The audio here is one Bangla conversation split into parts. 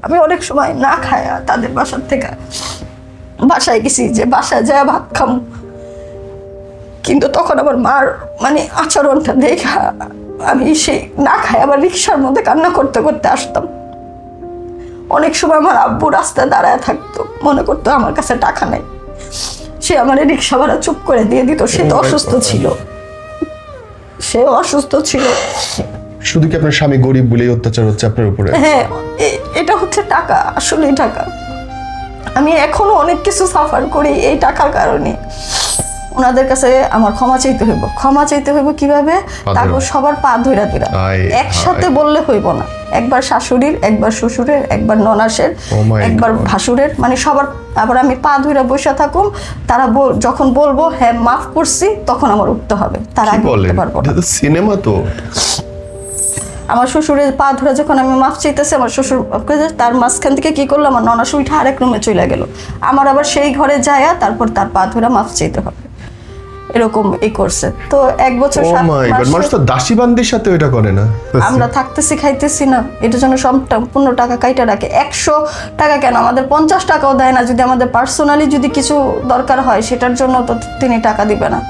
আমি অনেক সময় না খায়া তাদের বাসার থেকে বাসায় গেছি যে বাসায় যায় ভাত খাম, কিন্তু তখন আমার মার মানে আচরণটা দেখা আমি সেই না খাই আবার রিক্সার মধ্যে কান্না করতে করতে আসতাম। অনেক সময় আমার আব্বু রাস্তায় দাঁড়ায় থাকতো, মনে করতো আমার কাছে টাকা নেই, সে আমার রিক্সা ভাড়া চুপ করে দিয়ে দিত। সে তো অসুস্থ ছিল, সেও অসুস্থ ছিল। শুধু কি আপনার স্বামী গরিব বলেই অত্যাচার হচ্ছে আপনার উপরে? হ্যাঁ, এটা হচ্ছে টাকা, আসলে টাকা। আমি এখনো অনেক কিছু সাফার করি এই টাকার কারণে। ওনাদের কাছে আমার ক্ষমা চাইতে হইব। ক্ষমা চাইতে হইব কিভাবে? তারপর সবার পা ধইরা ধইরা, একসাথে বললে হইব না। একবার শাশুড়ির, একবার শ্বশুরের, একবার ননাসের, একবার ভাসুরের, মানে সবার। আবার আমি পা ধইরা বসে থাকুম, তারা যখন বলবো হ্যাঁ মাফ করছি, তখন আমার উঠতে হবে, তার আগে উঠতে পারবো না। সিনেমা তো। আমার শ্বশুরের পা ধরে যখন আমি মাফ চাইতেছি, আমার শ্বশুর তার মাঝখান থেকে কি করলো, আমার ননাস উঠে আরেক রুমে চলে গেল। আমার আবার সেই ঘরে যায়া তারপর তার পা ধরে মাফ চাইতে হবে, এরকম করছে। তো 1 বছর 7 মাস মানুষ তো দাসীবান্দির সাথে ওইটা করে না। আমরা থাকতেছি, খাইতেছি না, এটার জন্য সম্পূর্ণ টাকা কাইটা রাখে। 100 টাকা কেন, আমাদের 50 টাকাও দেয় না। যদি আমাদের পার্সোনালি যদি কিছু দরকার হয় সেটার জন্য তো তিনি টাকা দিবে না।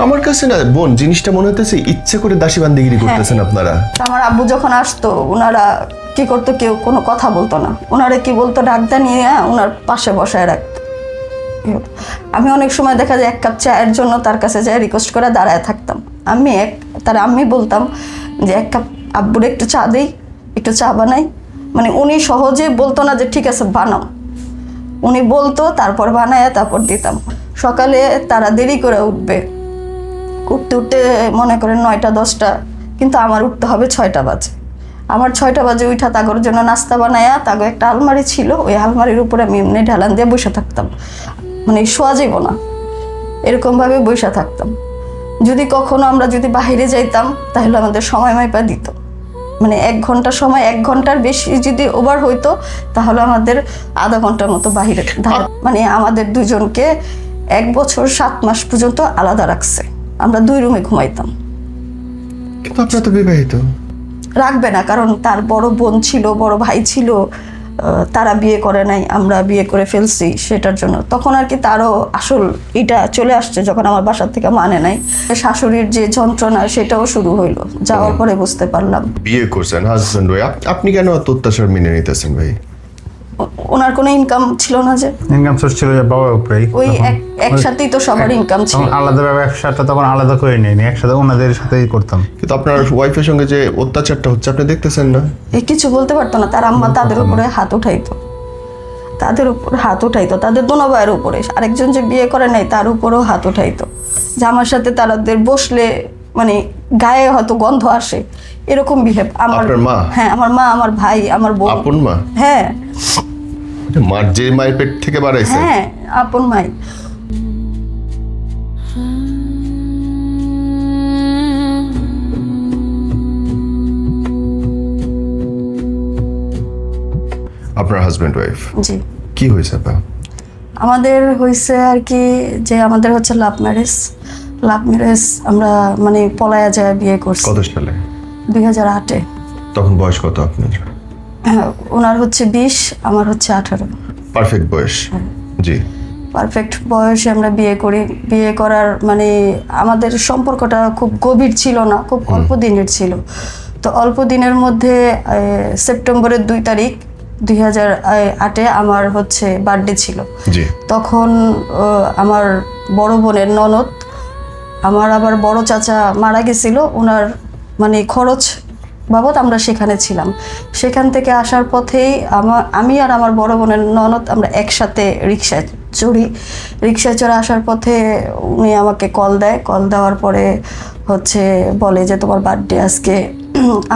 আমার কাছে না বোন জিনিসটা মনে হতেছে ইচ্ছে করে দাসীবান্দিগিরি করতেছেন আপনারা। আমার আব্বু যখন আসতো, ওনারা কি করতো, কেউ কোনো কথা বলতো না। ওনারা কি বলতো, ডাকদা নিয়ে ওনার পাশে বসায় রাখতো। আমি অনেক সময় দেখা যায় 1 কাপ চায়ের জন্য তার কাছে যাই রিকোয়েস্ট করে দাঁড়ায় থাকতাম। আমি বলতাম যে 1 কাপ আব্বুর একটু চা দেই, একটু চা বানাই। মানে উনি সহজে বলতো না যে ঠিক আছে বানাও, উনি বলতো, তারপর বানায় তারপর দিতাম। সকালে তারা দেরি করে উঠবে, উঠতে মনে করেন 9টা 10টা, কিন্তু আমার উঠতে হবে 6টা বাজে। আমার 6টা বাজে উঠা তাগর জন্য নাস্তা বানায়া, তাগো একটা আলমারি ছিল, ওই আলমারির উপরে আমি এমনি ঢালান দিয়ে বসে থাকতাম, মানে শোয়া যাইব না, এরকমভাবে বসে থাকতাম। যদি কখনো আমরা যদি বাইরে যাইতাম, তাহলে আমাদের সময় মাইপা দিত। মানে 1 ঘন্টা সময়, 1 ঘন্টার বেশি যদি ওভার হইতো, তাহলে আমাদের আধা ঘন্টার মতো বাইরে, মানে আমাদের দুজনকে 1 বছর 7 মাস পর্যন্ত আলাদা রাখছে। আমরা 2 রুমে ঘুমাইতাম। কিন্তু আপনারা তো বিবাহিত। রাখবে না, কারণ তার বড় বোন ছিল, বড় ভাই ছিল, তারা বিয়ে করে নাই, আমরা বিয়ে করে ফেলছি, সেটার জন্য তখন আর কি তারও আসল এটা চলে আসছে। যখন আমার বাসার থেকে মানে নাই, শাশুড়ির যে যন্ত্রণা সেটাও শুরু হইলো। যাওয়ার পরে বুঝতে পারলাম। বিয়ে করছেন হাজবেন্ড ভাই, আপনি কেন এত অত্যাচার মেনে নিতেছেন ভাই? ওনার কোনো ইনকাম ছিল না, যে ইনকাম সোর্স ছিল বাবার উপরেই। ওই একসাথেই তো সবার ইনকাম ছিল। আলাদাভাবে ব্যবসাটা তখন আলাদা করে নেয়নি, একসাথে ওনাদের সাথেই করতাম। কিন্তু আপনার ওয়াইফের সঙ্গে যে অত্যাচারটা হচ্ছে আপনি দেখতেছেন না? কিছু বলতে পারতো না। তার আম্মা তাদের উপরে হাত উঠাইতো, তাদের উপর হাত উঠাইতো, তাদের দোনো ভাইয়ের উপরে। আরেকজন যে বিয়ে করে নাই তার উপরেও হাত উঠাইতো, যে আমার সাথে তাদের বসলে মানে গায়ে হয়তো গন্ধ আসে, এরকম বিহেভ। আপনার মা? হ্যাঁ, আমার মা, আমার ভাই, আমার বোন। আপন মা? হ্যাঁ। মার যে মায়ের পেট থেকে বাড়াইছে? হ্যাঁ, আপন মাই। আপনার হাজবেন্ড ওয়াইফ? জি। কি হয়েছে আপা? আমাদের হয়েছে আর কি, যে আমাদের হচ্ছে লাভ ম্যারেজ। আমরা মানে পলায়া যায় বিয়ে করছি। কত সালে? 2008-এ। তখন বয়স কত আপনার? হ্যাঁ, ওনার হচ্ছে 20, আমার হচ্ছে 18। পারফেক্ট বয়স। জি। পারফেক্ট বয়সে আমরা বিয়ে করি। বিয়ে করার মানে আমাদের সম্পর্কটা খুব গভীর ছিল না, খুব অল্প দিনের ছিল। তো অল্প দিনের মধ্যে সেপ্টেম্বরের 2 তারিখ 2008-এ আমার হচ্ছে বার্থডে ছিল। জি। তখন আমার বড় বোনের ননদ, আমার আবার বড় চাচা মারা গেছিল, ওনার মানে খরচ বাবদ আমরা সেখানে ছিলাম। সেখান থেকে আসার পথেই আমি আর আমার বড় বোনের ননদ আমরা একসাথে রিক্সায় চড়ি। রিক্সায় চড়ে আসার পথে উনি আমাকে কল দেয়। কল দেওয়ার পরে হচ্ছে বলে যে তোমার বার্থডে আজকে,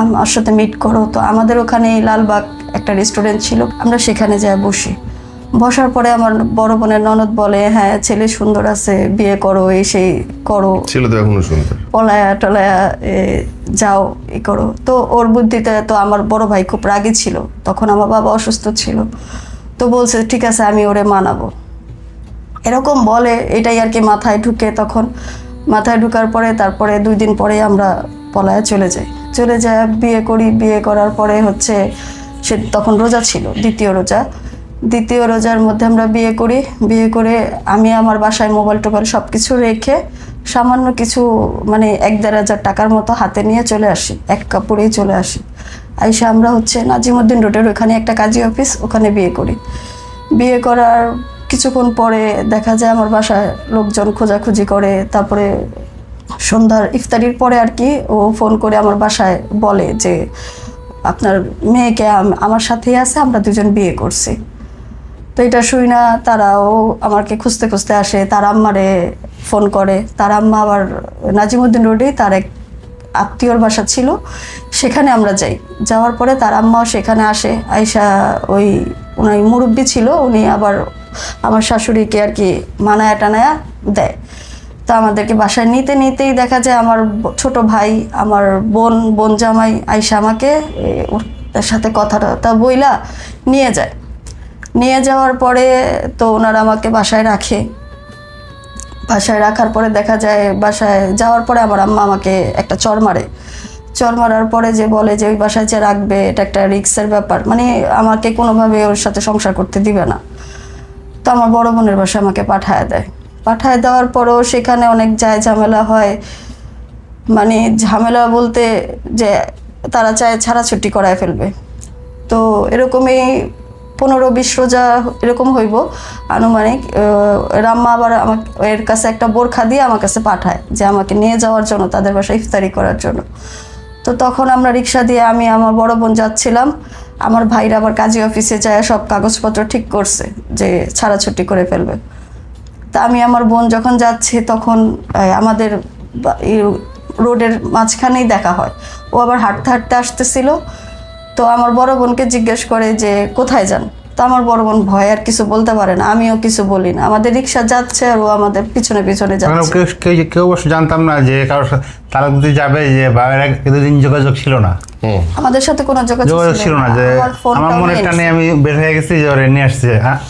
আমার সাথে মিট করো। তো আমাদের ওখানে লালবাগ একটা রেস্টুরেন্ট ছিল, আমরা সেখানে যাই বসি। বসার পরে আমার বড় বোনের ননদ বলে হ্যাঁ ছেলে সুন্দর আছে, বিয়ে করো, এই সেই করো, ছেলে তো এখনো সুন্দর, পলায়া টলায়া যাও, এই করো। তো ওর বুদ্ধিতে তো আমার বড় ভাই খুব রাগী ছিল, তখন আমার বাবা অসুস্থ ছিল। তো বলছে ঠিক আছে আমি ওরে মানাবো, এরকম বলে। এটাই আর কি মাথায় ঢুকে। তখন মাথায় ঢুকার পরে তারপরে 2 দিন পরে আমরা পলায়া চলে যাই। বিয়ে করি। বিয়ে করার পরে হচ্ছে সে তখন রোজা ছিল, দ্বিতীয় রোজার মধ্যে আমরা বিয়ে করে আমি আমার বাসায় মোবাইল টোবাইল সব কিছু রেখে সামান্য কিছু মানে 1-1.5 টাকার মতো হাতে নিয়ে চলে আসি, এক কাপড়েই চলে আসি। আইসা আমরা নাজিমউদ্দিন রোডের ওখানে একটা কাজী অফিস, ওখানে বিয়ে করার কিছুক্ষণ পরে দেখা যায় আমার বাসায় লোকজন খোঁজাখুঁজি করে। তারপরে সন্ধ্যার ইফতারির পরে আর কি ও ফোন করে আমার বাসায় বলে যে আপনার মেয়েকে আমার সাথেই আছে, আমরা দুজন বিয়ে করছি। তো এটা শুই না তারাও আমাকে খুঁজতে খুঁজতে আসে, তার আম্মারে ফোন করে। তার আম্মা আবার নাজিমউদ্দিন রোডেই তার এক আত্মীয়র বাসা ছিল, সেখানে আমরা যাওয়ার পরে তার আম্মাও সেখানে আসে। আইসা উনি মুরব্বি ছিল, উনি আবার আমার শাশুড়িকে আর কি মানায়া টানায়া দেয়। তো আমাদেরকে বাসায় নিতেই দেখা যায় আমার ছোট ভাই, আমার বোন জামাই আইসা আমাকে ওর সাথে কথাটা বইলা নিয়ে যাওয়ার পরে তো ওনারা আমাকে বাসায় রাখার পরে দেখা যায় বাসায় যাওয়ার পরে আমার আম্মা আমাকে একটা চর মারার পরে যে বলে যে ওই বাসায় যে রাখবে এটা একটা রিস্কের ব্যাপার, মানে আমাকে কোনোভাবে ওর সাথে সংসার করতে দিবে না। তো আমার বড় বোনের বাসায় আমাকে পাঠায় দেওয়ার পরেও সেখানে অনেক ঝামেলা হয়। মানে ঝামেলা বলতে যে তারা চায় ছাড়াছুটি করায় ফেলবে। তো এরকমই 15-20 রোজা এরকম হইব আনুমানিক। রাম্মা আবার এর কাছে একটা বোরখা দিয়ে আমার কাছে পাঠায় যে আমাকে নিয়ে যাওয়ার জন্য, তাদের বাসায় ইফতারি করার জন্য। তো তখন আমরা রিক্সা দিয়ে আমি আমার বড় বোন যাচ্ছিলাম, আমার ভাইরা আবার কাজী অফিসে যায় সব কাগজপত্র ঠিক করছে যে ছাড়াছুটি করে ফেলবে। তা আমি আমার বোন যখন যাচ্ছে তখন আমাদের রোডের মাঝখানেই দেখা হয়। ও আবার হাঁটতে আসতেছিল। তো আমার বড় বোনকে জিজ্ঞেস করে যে কোথায় যান। তো আমার বড় বোন ভয় আর কিছু বলতে পারে না, আমিও কিছু বলি না। আমাদের রিক্সা যাচ্ছে আর ও আমাদের পিছনে যাচ্ছে। কেউ অবশ্য জানতাম না যে কারোর তারা যদি যাবে যে বাইরে এতদিন যোগাযোগ ছিল না, আমাদের সাথে কোনো যোগাযোগ ছিল না। যে আমার মনের টানে আমি বের হয়ে গেছি যে ওরে নিয়ে আসছে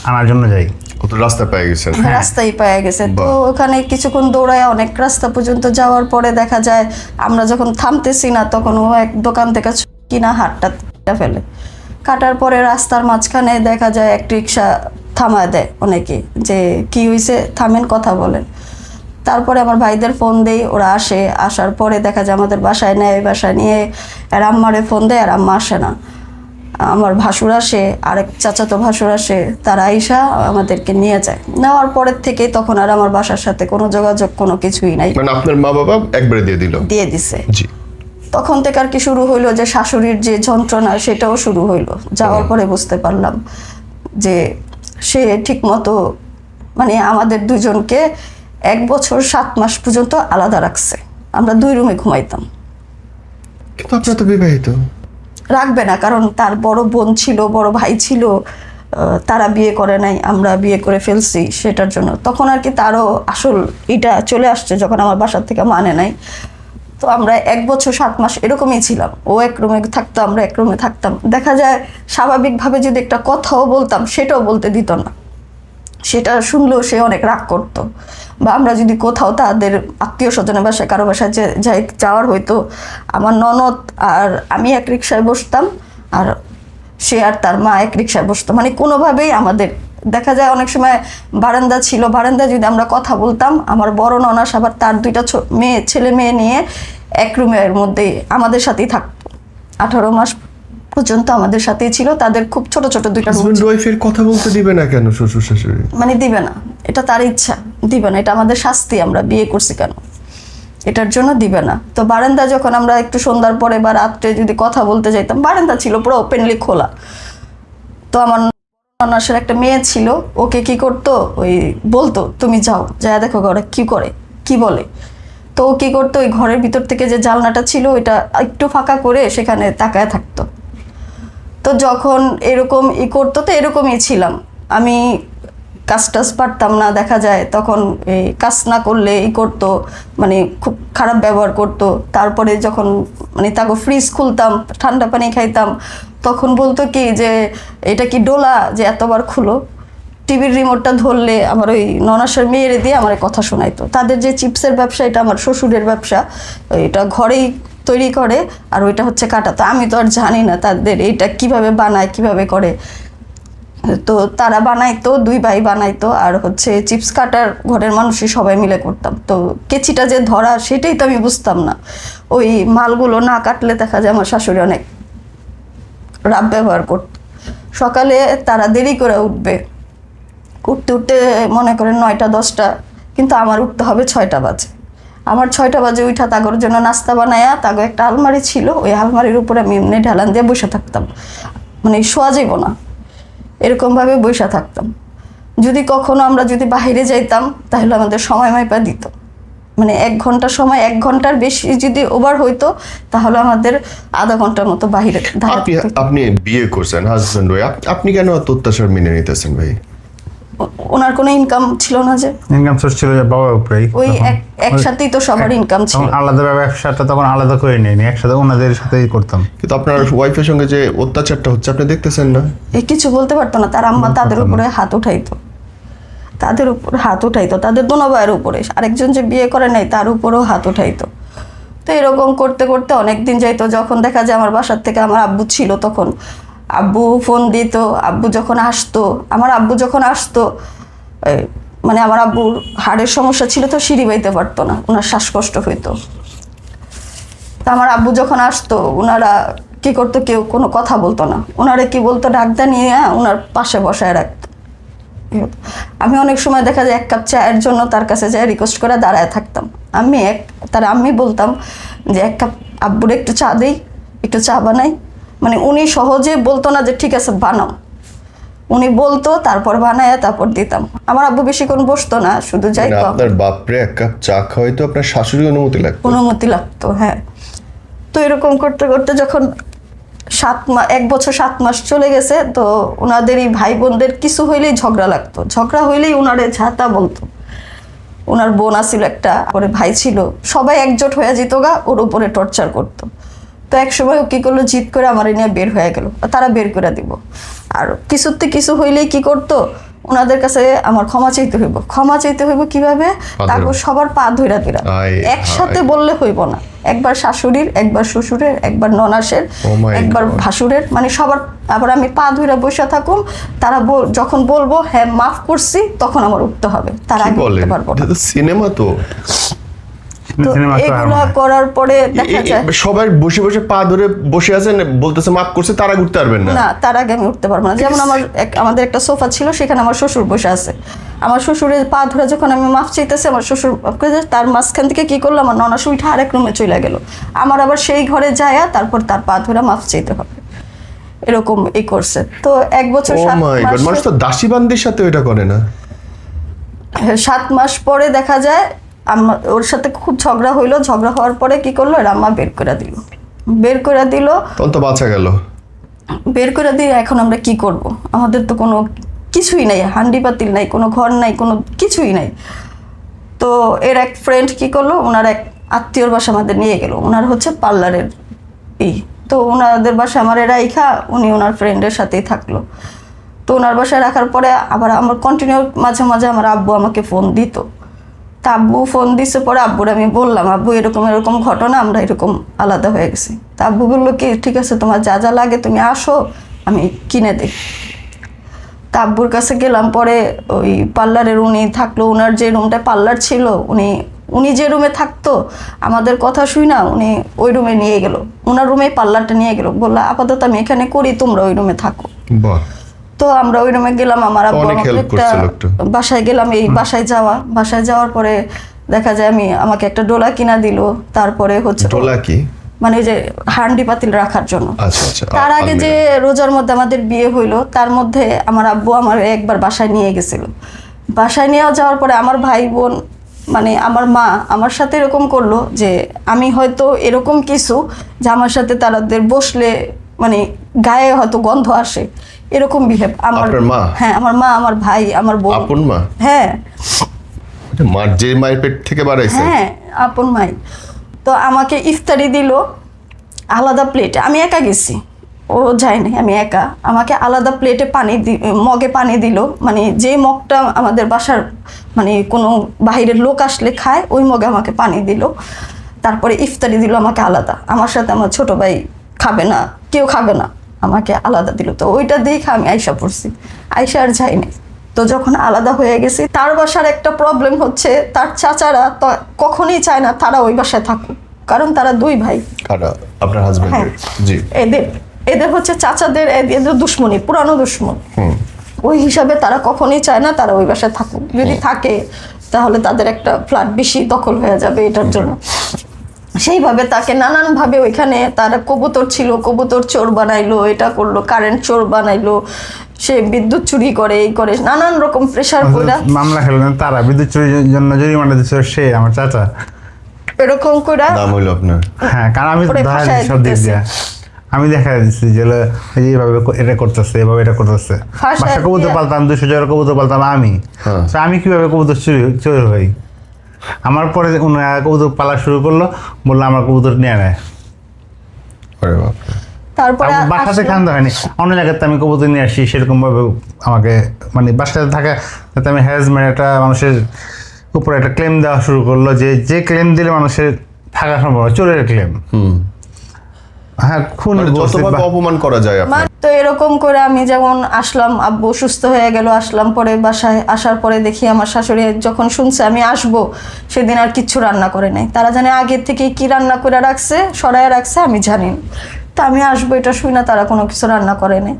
আনার জন্য যাই। কত রাস্তা পেয়ে গেছেন? রাস্তায় পেয়ে গেছে। তো ওখানে কিছুক্ষণ দৌড়ায় অনেক রাস্তা পর্যন্ত যাওয়ার পরে দেখা যায় আমরা যখন থামতেছি না তখন ও এক দোকান থেকে কিনা হাতটা ফেলে। কাটার পরে রাস্তার মাঝখানে দেখা যায় এক রিক্সা থামায় দেয় অনেকে, যে কি হয়েছে থামেন কথা বলেন। তারপরে আমার ভাইদের ফোন দেই, ওরা আসার পরে দেখা যায় আমাদের বাসায় নেয়। বাসায় নিয়ে আর আম্মারে ফোন দেয়, আর আম্মা আসে না। আমার ভাসুর আসে, আরেক চাচাতো ভাসুর আসে, তারা আইসা আমাদেরকে নিয়ে যায়। নেওয়ার পরের থেকে তখন আর আমার বাসার সাথে কোনো যোগাযোগ কোনো কিছুই নাই। মানে আপনার মা বাবা একবারে দিয়ে দিছে। জি। তখন থেকে আর কি শুরু হইলো যে শাশুড়ির যে যন্ত্রণা সেটাও শুরু হইলো। যাওয়ার পরে বুঝতে পারলাম যে সে ঠিক মতো মানে আমাদের দুজনকে 1 বছর 7 মাস পর্যন্ত আলাদা রাখছে। আমরা 2 রুমে ঘুমাইতাম। কিন্তু আপনারা তো বিবাহিত। রাখবে না, কারণ তার বড় বোন ছিল, বড় ভাই ছিল, তারা বিয়ে করে নাই, আমরা বিয়ে করে ফেলছি সেটার জন্য। তখন আর কি তারও আসল এটা চলে আসছে যখন আমার বাসার থেকে মানে নাই। তো আমরা 1 বছর 7 মাস এরকমই ছিলাম। ও এক রুমে থাকতো, আমরা এক রুমে থাকতাম। দেখা যায় স্বাভাবিকভাবে যদি একটা কথাও বলতাম সেটাও বলতে দিত না। সেটা শুনলেও সে অনেক রাগ করতো। বা আমরা যদি কোথাও তাদের আত্মীয় স্বজনের বাসায় কারো বাসায় যাওয়ার হইতো, আমার ননদ আর আমি এক রিক্সায় বসতাম, আর সে আর তার মা এক রিক্সায় বসতো। মানে কোনোভাবেই আমাদের দেখা যায় অনেক সময় বারান্দা ছিল, বারান্দায় যদি আমরা কথা বলতাম, আমার বড় ননাস আবার তার 2টা ছেলে মেয়ে নিয়ে এক রুমের মধ্যে আমাদের সাথেই থাকতো। 18 মাস পর্যন্ত আমাদের সাথেই ছিল। তাদের খুব ছোট 2টা হাজবেন্ড ওয়াইফের কথা বলতে দিবে না কেন শ্বশুর শাশুড়ি? মানে দিবে না, এটা তার ইচ্ছা, দিবে না। এটা আমাদের শাস্তি, আমরা বিয়ে করছি কেন এটার জন্য দিবে না। তো বারান্দা যখন আমরা একটু সন্ধ্যার পরে বা রাত্রে যদি কথা বলতে যাইতাম, বারান্দা ছিল পুরো ওপেনলি খোলা। তো আমার ননাসের একটা মেয়ে ছিল, ওকে কি করতো, ওই বলতো তুমি যাও, যা দেখো ঘরে কি বলে। তো ও কি করতো, ওই ঘরের ভিতর থেকে যে জানলাটা ছিল ওইটা একটু ফাঁকা করে সেখানে তাকায় থাকতো। তো যখন এরকম করতো, তো এরকমই ছিলাম আমি। কাজ পারতাম না, দেখা যায় তখন এই কাজ না করলে করতো, মানে খুব খারাপ ব্যবহার করতো। তারপরে যখন মানে তাকে ফ্রিজ খুলতাম, ঠান্ডা পানি খাইতাম, তখন বলতো কি যে এটা কি ডোলা যে এতবার খুলো। টিভির রিমোটটা ধরলে আমার ওই ননাসের মেয়েরে দিয়ে আমার কথা শোনাইতো। তাদের যে চিপসের ব্যবসা, এটা আমার শ্বশুরের ব্যবসা, এটা ঘরেই তৈরি করে আর ওইটা হচ্ছে কাটা। তো আমি তো আর জানি না তাদের এইটা কিভাবে বানায় কিভাবে করে। তো তারা বানাইতো, 2 ভাই বানাইতো, আর হচ্ছে চিপস কাটার ঘরের মানুষই সবাই মিলে করতাম। তো কেচিটা যে ধরা সেটাই তো আমি বুঝতাম না। ওই মালগুলো না কাটলে দেখা যায় আমার শাশুড়ি অনেক রাব ব্যবহার করত। সকালে তারা দেরি করে উঠবে, উঠতে উঠতে মনে করেন 9টা 10টা, কিন্তু আমার উঠতে হবে 6টা বাজে। আমার 6টা বাজে উঠা তাগর জন্য নাস্তা বানায়া, তাগো একটা আলমারি ছিল, ওই আলমারির উপরে আমি এমনি ঢালান দিয়ে বসে থাকতাম, মানে শোয়া যাইব না এরকমভাবে বসে থাকতাম। যদি কখনো আমরা যদি বাইরে যাইতাম তাহলে আমাদের সময় মাইপা দিত, মানে 1 ঘন্টা সময়, 1 ঘন্টার বেশি যদি ওভার হইতো তাহলে আমাদের আধা ঘন্টার মতো বাইরে দাঁড়াতে হতো। আপনি বিয়ে করছেন, হাজবেন্ড ভাই, আপনি কেন এত অত্যাচার মেনে নিতেছেন ভাই? ওনার কোনো ইনকাম ছিল না, যে ইনকাম সোর্স ছিল যে বাবার উপরেই, ওই একসাথেই তো সবার ইনকাম ছিল। তখন আলাদা ব্যবসাটা তখন আলাদা করে নিইনি, একসাথে ওনাদের সাথেই করতাম। কিন্তু আপনার ওয়াইফের সঙ্গে যে অত্যাচারটা হচ্ছে আপনি দেখতেছেন না? কিছু বলতে পারতো না, তার আম্মা তাদের উপরে হাত উঠাইতো, তাদের উপর হাত উঠাইতো, তাদের দোনো ভাইয়ের উপরে, আরেকজন যে বিয়ে করে নাই তার উপরেও হাত উঠাইতো। তো এরকম করতে করতে অনেক দিন যাইতো। যখন দেখা যায় আমার বাসার থেকে আমার আব্বু ছিল, তখন আব্বু ফোন দিত, আব্বু যখন আসতো, আমার আব্বু যখন আসতো, মানে আমার আব্বুর হাড়ের সমস্যা ছিল, তো সিঁড়ি বাইতে পারতো না, ওনার শ্বাসকষ্ট হইতো। তা আমার আব্বু যখন আসতো ওনারা কি করতো, কেউ কোনো কথা বলতো না, ওনারা কি বলতো, ডাকদা নিয়ে ওনার পাশে বসায় রাখতো। আমি অনেক সময় দেখা যায় 1 কাপ চায়ের জন্য তার কাছে যাই রিকোয়েস্ট করে দাঁড়ায় থাকতাম। আমি বলতাম যে 1 কাপ আব্বুর একটু চা দেই, একটু চা বানাই, মানে উনি সহজে বলতো না যে ঠিক আছে বানাও, উনি বলতো, তারপর বানায় তারপর দিতাম। আমার আব্বু বেশিক্ষণ বসতো না, শুধু যাইতো। আপনার বাপরে 1 কাপ চা খাওয়াইতো আপনার শাশুড়ি অনুমতি লাগতো? অনুমতি লাগতো, হ্যাঁ। তো এরকম করতে করতে যখন 1 বছর 7 মাস চলে গেছে, তো ওনাদেরই ভাই বোনদের কিছু হইলেই ঝগড়া লাগতো, ঝগড়া হইলেই ওনারে ঝাঁতা বলতো। ওনার বোন আছিল একটা, পরে ভাই ছিল, সবাই একজোট হয়ে যেত গা, ওর উপরে টর্চার করতো। তো এক সময় ও কি করলো, জিদ করে আমার নিয়ে বের হয়ে গেল, তারা বের করে দিব। আর কিছুতে কিছু হইলেই কি করতো, ওনাদের কাছে আমার ক্ষমা চাইতে হইব কিভাবে, তারপর সবার পা ধইরা ধইরা, একসাথে বললে হইব না, একবার শাশুড়ির, একবার শ্বশুরের, একবার ননাসের, একবার ভাসুরের, মানে সবার। আবার আমি পা ধইরা বসে থাকুম, তারা যখন বলবো হ্যাঁ মাফ করছি, তখন আমার উঠতে হবে, তার আগে উঠতে পারবো না। সিনেমা তো এগুলা করার পরে দেখা যায় সবাই বসে বসে পা ধরে বসে আছেন, বলতেছে মাফ করছে, তারা উঠতে পারবেন না। না, তার আগে আমি উঠতে পারবো না। যেমন আমাদের একটা সোফা ছিল, সেখানে আমার শ্বশুর বসে আছে, আমার শ্বশুরের পা ধরে যখন আমি মাফ চাইতেছি, আমার শ্বশুর তার মাঝখান থেকে কি করলো, আমার ননাস উঠে আরেক রুমে চলে গেল, আমার আবার সেই ঘরে যায়া তারপর তার পা ধরে মাফ চাইতে হবে, এরকম করছে। তো 1 বছর 7 মাস, মানুষ তো দাসীবান্দির সাথে এটা করে না। 7 মাস পরে দেখা যায় ওর সাথে খুব ঝগড়া হইলো, ঝগড়া হওয়ার পরে কি করলো, আম্মা বের করে দিল, তখন তো বাঁচা গেল। বের করে দিয়ে এখন আমরা কি করব, আমাদের তো কোনো কিছুই নাই, হান্ডি পাতিল নাই, কোনো ঘর নাই, কোনো কিছুই নাই। তো এর এক ফ্রেন্ড কি করলো, ওনার এক আত্মীয়র বাসা আমাদের নিয়ে গেল, ওনার হচ্ছে পার্লারের তো ওনাদের বাসা আমার রাইখা উনি ওনার ফ্রেন্ডের সাথেই থাকলো। তো ওনার বাসায় রাখার পরে আবার আমার কন্টিনিউ মাঝে মাঝে আমার আব্বু আমাকে ফোন দিত। তা আব্বু ফোন দিছে, পরে আব্বুর আমি বললাম, আব্বু এরকম এরকম ঘটনা, আমরা এরকম আলাদা হয়ে গেছি। তা আব্বু বললো কি ঠিক আছে, তোমার যা যা লাগে তুমি আসো, আমি কিনে দিই। তা আব্বুর কাছে গেলাম, পরে ওই পার্লারের উনি থাকলো, ওনার যে রুমটা পার্লার ছিল, উনি যে রুমে থাকতো, আমাদের কথা শুই না উনি ওই রুমে নিয়ে গেল, ওনার রুমে পার্লারটা নিয়ে গেল, বললো আপাতত আমি এখানে করি, তোমরা ওই রুমে থাকো। তো আমরা ওই রুমে গেলাম, আমার আব্বু আমাকে একটা বাসায় গেলাম, এই বাসায় যাওয়ার পরে দেখা যায় আমাকে একটা ডোলা কিনা দিল, তারপরে হচ্ছে ডোলা কি মানে ওই যে হান্ডি পাতিল রাখার জন্য। আচ্ছা। তার আগে যে রোজার মধ্যে আমাদের বিয়ে হইলো, তার মধ্যে আমার আব্বু আমার একবার বাসায় নিয়ে গেছিল। বাসায় নিয়ে যাওয়ার পরে আমার ভাই বোন মানে আমার মা আমার সাথে এরকম করলো যে আমি হয়তো এরকম কিছু যে আমার সাথে তাদের বসলে মানে গায়ে হয়তো গন্ধ আসে, এরকম বিহেভ। আমার মা, হ্যাঁ আমার মা, আমার ভাই, আমার বোন। আপন মা? হ্যাঁ, মার যে মায়ের পেট থেকে বাড়াইছে। হ্যাঁ, আপন মাই। তো আমাকে ইফতারি দিল আলাদা প্লেটে, আমি একা গেছি, ও যায় নাই, আমি একা। আমাকে আলাদা প্লেটে মগে পানি দিল, মানে যে মগটা আমাদের বাসার মানে কোনো বাহিরের লোক আসলে খায়, ওই মগে আমাকে পানি দিল। তা তারপরে ইফতারি দিল আমাকে আলাদা, আমার সাথে আমার ছোট ভাই খাবে না, কেউ খাবে না, আমাকে আলাদা দিল। তো ওইটা দেখে আমি আয়সা পড়ছি, আয়সা আর যাইনি। তো যখন আলাদা হয়ে গেছি, তার বাসার একটা প্রবলেম হচ্ছে, তার চাচারা তো কখনোই চায় না তারা ওই বাসায় থাকুক, কারণ তারা 2 ভাই। কারা? আপনার হাজবেন্ড? হ্যাঁ। জি। এদের হচ্ছে চাচাদের, এদের দুশ্মনী, পুরানো দুশ্মন। ওই হিসাবে তারা কখনোই চায় না তারা ওই বাসায় থাকুক, যদি থাকে তাহলে তাদের একটা ফ্ল্যাট বেশি দখল হয়ে যাবে এটার জন্য। সেইভাবে তাকে নানানভাবে ওইখানে, তার কবুতর ছিল, কবুতর চোর বানাইলো, এটা করলো, কারেন্ট চোর বানাইলো, সে বিদ্যুৎ চুরি করে, এই করে, নানান রকম প্রেশার করে মামলা খেলেন তারা, বিদ্যুৎ চুরির জন্য জরিমানা দিচ্ছে সে, আমার চাচা। এরকম করে নাম হইলো আপনার? হ্যাঁ, কারণ আমি ওরে ধরা ভাষায় সব দিক দিতেছে। দিয়ে আমি দেখা দিচ্ছি যে এইভাবে এটা করতেছে, এভাবে এটা করতেছে। ভাষায় বাসা কবুতর দিয়ে- পালতাম, 200 জোড়া কবুতর পালতাম আমি। হ্যাঁ। তো আমি কিভাবে কবুতর চোর হই? আমার পরে ওনারা কবুতর পালা শুরু করলো, বললো আমার কবুতর নিয়ে নেয়। আরে বাপরে। তারপরে বাসাতে আসলো- খান্দ হয়নি, অন্য জায়গাতে আমি কবুতর নিয়ে আসি, সেরকম ভাবে আমাকে মানে বাসাতে থাকা, যাতে আমি হ্যারাসমেন্ট, একটা মানুষের উপরে একটা ক্লেম দেওয়া শুরু করলো, যে ক্লেম দিলে মানুষের থাকা সম্ভব, চোরের ক্লেম। হ্যাঁ, খুন মানে যতভাবে অপমান করা যায় আপনার। তো এরকম করে আমি যেমন আসলাম, আব্বু সুস্থ হয়ে গেল, আসলাম, পরে বাসায় আসার পরে দেখি আমার শাশুড়ি যখন শুনছে আমি আসবো, সেদিন আর কিচ্ছু রান্না করে নাই। তারা জানে আগের থেকে কি রান্না করে রাখছে, সরায় রাখছে, আমি জানি না। তা আমি আসবো এটা শুই না, তারা কোনো কিছু রান্না করে নাই।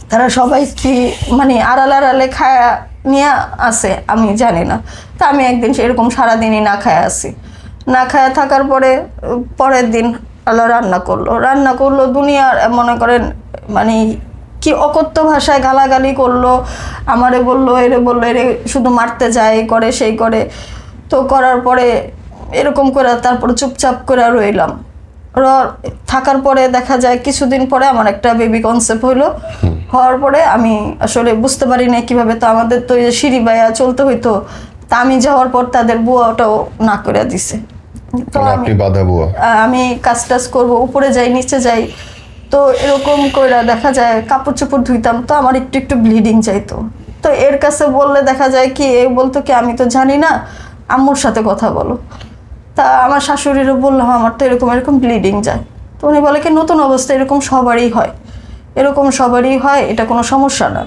তারা সবাই কি মানে আড়ালে খায়া নিয়ে আসে, আমি জানি না। তা আমি একদিন এরকম সারাদিনই না খায়া আসি, না খায়া থাকার পরে পরের দিন আল্লাহ রান্না করলো দুনিয়ার, মনে করেন মানে কি অকথ্য ভাষায় গালাগালি করলো, আমারে বললো, এরে শুধু মারতে যায়, এই করে সেই করে। তো করার পরে এরকম করে তারপরে চুপচাপ করে রইলাম। থাকার পরে দেখা যায় কিছুদিন পরে আমার একটা বেবি কনসেপ্ট হওয়ার পরে আমি আসলে বুঝতে পারি না কিভাবে। তো আমাদের তো এই যে সিঁড়ি বাইয়া চলতে হইতো, তা আমি যাওয়ার পর তাদের বুয়াটাও না করে দিছে। তো মানে আপনি বাধা বুয়া? আমি কাজ টাজ করবো, উপরে যাই নিচে যাই, তো এরকম করে দেখা যায় কাপড় চোপড় ধুইতাম, তো আমার একটু একটু ব্লিডিং চাইতো। তো এর কাছে বললে দেখা যায় কি, এ বলতো কি আমি তো জানি না, আম্মুর সাথে কথা বলো। তা আমার শাশুড়িরও বললাম আমার তো এরকম ব্লিডিং যায়। তো উনি বলে কি নতুন অবস্থা এরকম সবারই হয়, এটা কোনো সমস্যা না।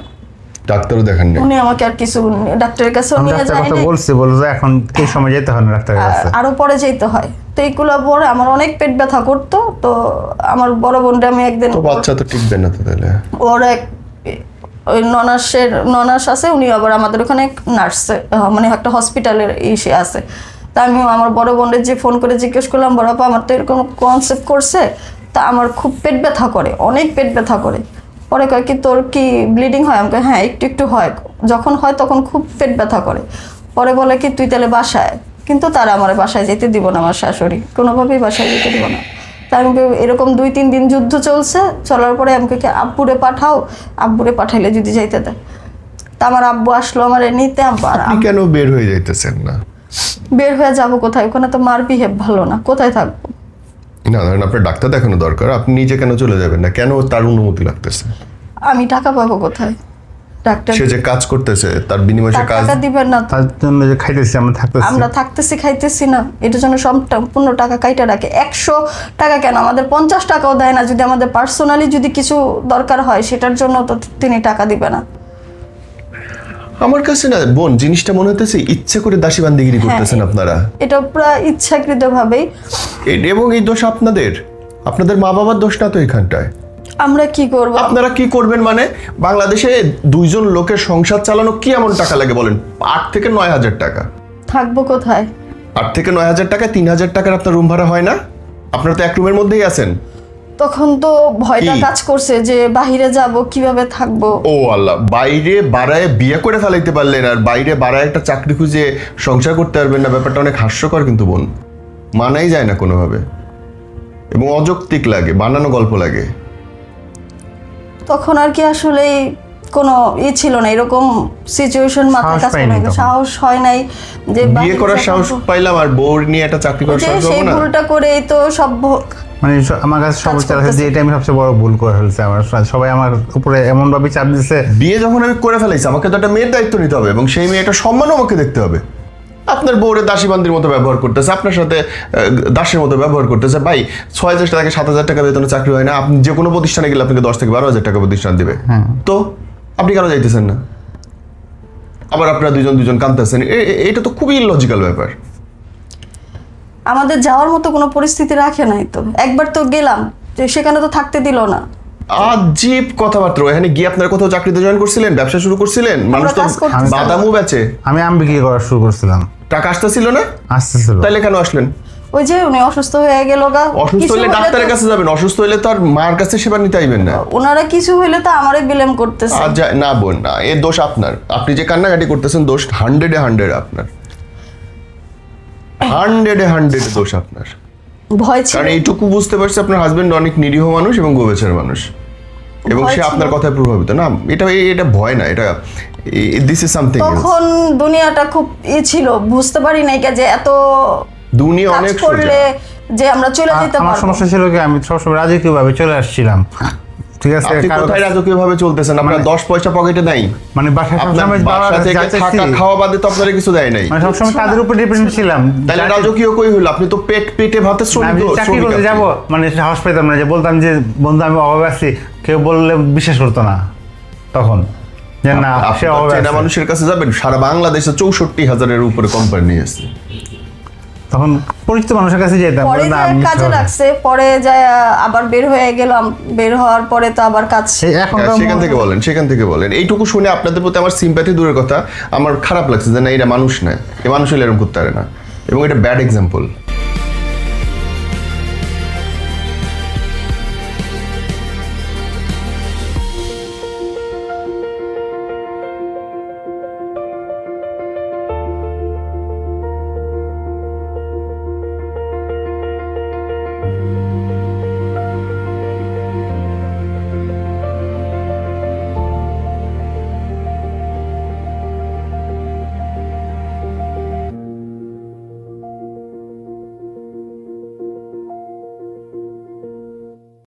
ডাক্তারও দেখান নাই? উনি আমাকে আর কিছু ডাক্তারের কাছেও নিয়ে ডাক্তার কথা যায়নি, বললো যে এখন এই সময় যেতে হয় না ডাক্তারের কাছে। আরো পরে যেতে হয়। তো এইগুলো পরে আমার অনেক পেট ব্যথা করতো। তো আমার বড় বোনটা আমি একদিন, তো বাচ্চা তো টিকবে না তো তাহলে। ওর এক ওই ননাস আছে, উনি আবার আমাদের ওখানে নার্স, মানে একটা হসপিটালের ইসে আছে। তা আমি আমার বড় বোনের যে ফোন করে জিজ্ঞেস করলাম, বড় আপা আমার তো এরকম কনসেপ্ট করছে, তা আমার খুব পেট ব্যথা করে, অনেক পেট ব্যথা করে। পরে কয় কি তোর কি ব্লিডিং হয়? আমি কই হ্যাঁ একটু একটু হয়, যখন হয় তখন খুব পেট ব্যথা করে। পরে বলে কি তুই তাহলে বাসায়, কিন্তু তারা আমার বাসায় যেতে দিব না, আমার শাশুড়ি কোনোভাবেই বাসায় যেতে দিব না। তা আমি এরকম 2-3 দিন যুদ্ধ চলার পরে আমাকে কি আব্বুরে পাঠাও, আব্বুরে পাঠাইলে যদি যাইতে দেয়। তা আমার আব্বু আসলো আমার নিতে। আপনি কেন বের হয়ে যাইতেছেন না? বের হয়ে যাব কোথায়? ওখানে তো মার বিহেভ ভালো না, কোথায় থাকবো? না ধরেন আপনার ডাক্তার দেখানো দরকার, আপনি নিজে কেন চলে যাবেন না? কেন তার অনুমতি লাগতেছে? আমি টাকা পাবো কোথায়? ডাক্তার সে যে কাজ করতেছে তার বিনিময়ে সে তার কাজ। টাকা দিবেন না তো। তার জন্য যে খাইতেছি আমরা থাকতেছি খাইতেছি না, এটার জন্য সম্পূর্ণ টাকা কাইটা রাখে। 100 টাকা কেন, আমাদের 50 টাকাও দেয় না। যদি আমাদের পার্সোনালি যদি কিছু দরকার হয় সেটার জন্য তো তিনি টাকা দিবে না। আমার কাছে না বোন জিনিসটা মনে হতেছে ইচ্ছে করে দাসী বান্দিগিরি করতেছেন আপনারা। এটা পুরো ইচ্ছাকৃত ভাবেই। এবং এই দোষ আপনাদের মা বাবার দোষ না তো এখানটায়। আমরা কি করব? আপনারা কি করবেন মানে? বাংলাদেশে 2জন লোকের সংসার চালানো কি এমন টাকা লাগে বলেন? 8 থেকে 9 হাজার টাকা। থাকবো কোথায়? 8 থেকে 9 হাজার টাকা, 3 হাজার টাকার আপনার রুম ভাড়া হয় না? আপনারা তো এক রুমের মধ্যেই আছেন। তখন তো ভয়টা কি? কাজ করছে যে বাহিরে যাব, কিভাবে থাকবো। ও আল্লাহ, বাইরে বাড়ায় বিয়ে করে ফেলাইতে পারলেন আর বাইরে বাড়ায় একটা চাকরি খুঁজে সংসার করতে পারবেন না? ব্যাপারটা অনেক হাস্যকর কিন্তু বোন, মানাই যায় না কোনোভাবে এবং অযৌক্তিক লাগে, বানানো গল্প লাগে। তখন আর কি আসলে কোনো ছিল না, এরকম সিচুয়েশন মাথায় কাজ করে না, সাহস হয় নাই যে বিয়ে করার সাহস পাইলাম আর বউ নিয়ে একটা চাকরি করার সাহস সেই হবে না। ভুলটা করেই তো সব মানে আমার কাছে সবচেয়ে আছে যে এটা আমি সবচেয়ে বড় ভুল করে ফেলছি। আমার সবাই আমার উপরে এমন ভাবে চাপ দিচ্ছে। বিয়ে যখন আমি করে ফেলাইছি আমাকে তো একটা মেয়ের দায়িত্ব নিতে হবে এবং সেই মেয়েটা সম্মানও আমাকে দেখতে হবে। আপনার বউরে দাসী বান্দির মতো ব্যবহার করতেছে, আপনার সাথে দাসের মতো ব্যবহার করতেছে। ভাই 6,000 টাকা 7,000 টাকা বেতনে চাকরি হয় না, আপনি যে কোনো প্রতিষ্ঠানে গেলে আপনাকে 10 থেকে 12,000 টাকা প্রতিষ্ঠান দিবে। তো আপনি কেন যাইতেছেন না? আবার আপনারা দুজন কাঁদতেছেন, এটা তো খুবই ইলজিক্যাল ব্যাপার। আমাদের যাওয়ার মতো কোনো পরিস্থিতি রাখে নাই তো, একবার তো গেলাম, যে সেখানে তো থাকতে দিল না। আজীব কথাবার্তা। এখানে গিয়ে আপনার কোথাও চাকরিতে জয়েন করছিলেন, ব্যবসা শুরু করছিলেন, মানুষ তো কাজ করতেছি। বাদামও বেচে, আমি আম বিক্রি করা শুরু করছিলাম, টাকা আসতেছিল না, আসতেছিল। তাইলে কেন আসলেন? ওই যে উনি অসুস্থ হয়ে গেল গা, অসুস্থ কিছু হইলে হলে ডাক্তারের তো- কাছে যাবেন, অসুস্থ হইলে তো আর মার কাছে সেবা নিতে আইবেন না। ওনারা কিছু হইলে তো আমারে বিলেম করতেছে। আর না বোন না, এর দোষ আপনার। আপনি যে কান্নাকাটি করতেছেন, দোষ 100-এ আপনার, 100-এ দোষ আপনার। ভয় ছিল, কারণ এইটুকু বুঝতে পারছি আপনার হাজবেন্ড অনেক নিরীহ মানুষ এবং গোবেচার মানুষ, এবং ভয় সে ছিল। আপনার কথায় প্রভাবিত না। এটা ভয় না, এটা দিস ইজ সামথিং। তখন দুনিয়াটা খুব ছিল, বুঝতে পারি নাই যে এত দুনিয়া কাজ অনেক করলে সোজা। যে আমরা চলে যেতে আমার পারবো। সমস্যা ছিল কি, আমি সবসময় রাজকীয়ভাবে চলে আসছিলাম, ঠিক আছে? আপনি কারো কোথায় কাছে- রাজকীয় ভাবে চলতেছেন? আপনার 10 পয়সা পকেটে নাই, মানে বাসায় আপনার সবসময় বাবার বাসা কাছে থেকে যাইতেছি। থাকা খাওয়া বাদে তো আপনার কিছু দেয় নাই। মানে সবসময় তাদের উপর ডিপেন্ড ছিলাম। তাহলে যাকে- রাজকীয় কই হলো? আপনি তো পেটে ভাতে আমি শ্রমিক। যদি চাকরি করতে আপনি। যাবো, মানে সাহস পেতাম না, যে বলতাম যে বন্ধু আমি অভাবে আছি, কেউ বললে বিশ্বাস করতো না তখন, যে না আপনি সে তো অভাবে চেনা আছে। মানুষের কাছে যাবেন, সারা বাংলাদেশে 64,000-এর উপরে কোম্পানি আছে। তখন পরিচিত মানুষের কাছে যেতাম, পরে বলে, না, যে আমি কাজে মিথ্যা বলি। লাগছে, পরে যায় আবার বের হয়ে গেলাম, বের হওয়ার পরে তো আবার কাজ। এখন তো সেখান থেকে বলেন। এইটুকু শুনে আপনাদের প্রতি আমার সিম্প্যাথি দূরের কথা, আমার খারাপ লাগছে যে না, এটা মানুষ নয়, এ মানুষ হলে এরকম করতে পারে না, এবং এটা ব্যাড এক্সাম্পল।